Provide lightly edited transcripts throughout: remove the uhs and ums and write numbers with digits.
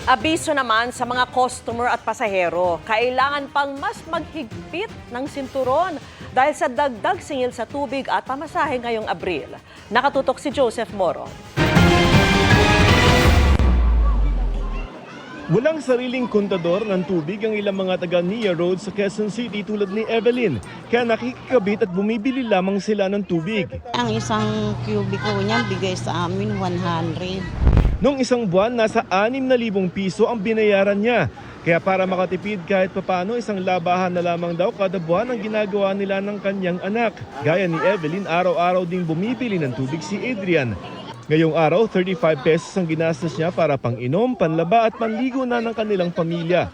Abiso naman sa mga customer at pasahero, kailangan pang mas maghigpit ng sinturon dahil sa dagdag singil sa tubig at pamasahe ngayong Abril. Nakatutok si Joseph Moro. Walang sariling kontador ng tubig ang ilang mga taga Nia Road sa Quezon City tulad ni Evelyn. Kaya nakikikabit at bumibili lamang sila ng tubig. Ang isang kubiko niya bigay sa amin 100. Noong isang buwan, nasa 6,000 piso ang binayaran niya. Kaya para makatipid kahit papano, isang labahan na lamang daw kada buwan ang ginagawa nila ng kanyang anak. Gaya ni Evelyn, araw-araw ding bumibili ng tubig si Adrian. Ngayong araw, 35 pesos ang ginastos niya para pang-inom, panlaba at panligo na ng kanilang pamilya.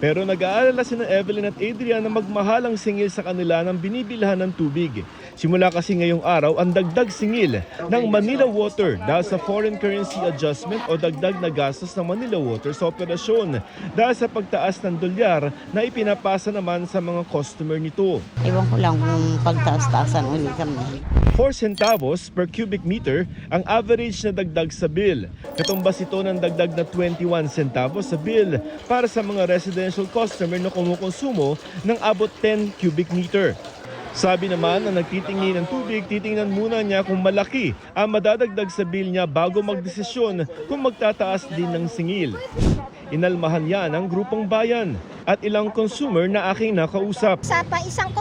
Pero nag-aalala sina Evelyn at Adrian na magmahal ang singil sa kanila ng binibilhan ng tubig. Simula kasi ngayong araw ang dagdag singil ng Manila Water dahil sa foreign currency adjustment o dagdag na gastos ng Manila Water sa operasyon dahil sa pagtaas ng dolyar na ipinapasa naman sa mga customer nito. Ewan ko lang kung pagtaas-taasan ulit kami. 4 centavos per cubic meter ang average na dagdag sa bill. Katumbas ito ng dagdag na 21 centavos sa bill para sa mga residential customer na kumukonsumo ng abot 10 cubic meter. Sabi naman na nagtitingin ng tubig, titingnan muna niya kung malaki ang madadagdag sa bill niya bago magdesisyon kung magtataas din ng singil. Inalmahan yan ang grupong bayan at ilang consumer na aking nakausap. Sa isang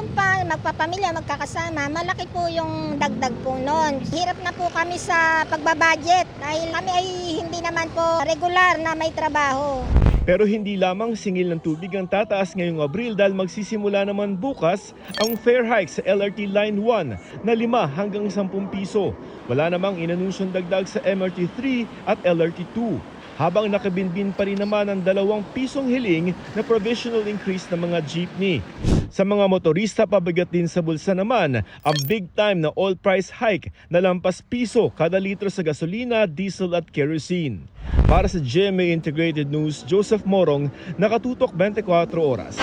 magpapamilya, magkakasama, malaki po yung dagdag po noon. Hirap na po kami sa pagbabudget dahil kami ay hindi naman po regular na may trabaho. Pero hindi lamang singil ng tubig ang tataas ngayong Abril dahil magsisimula naman bukas ang fare hike sa LRT Line 1 na 5 hanggang 10 piso. Wala namang inanunsyong dagdag sa MRT 3 at LRT 2. Habang nakabinbin pa rin naman ang 2 pisong hiling na provisional increase ng mga jeepney. Sa mga motorista, pabigat din sa bulsa naman ang big time na oil price hike na lampas piso kada litro sa gasolina, diesel at kerosene. Para sa GMA Integrated News, Joseph Morong, Nakatutok 24 Oras.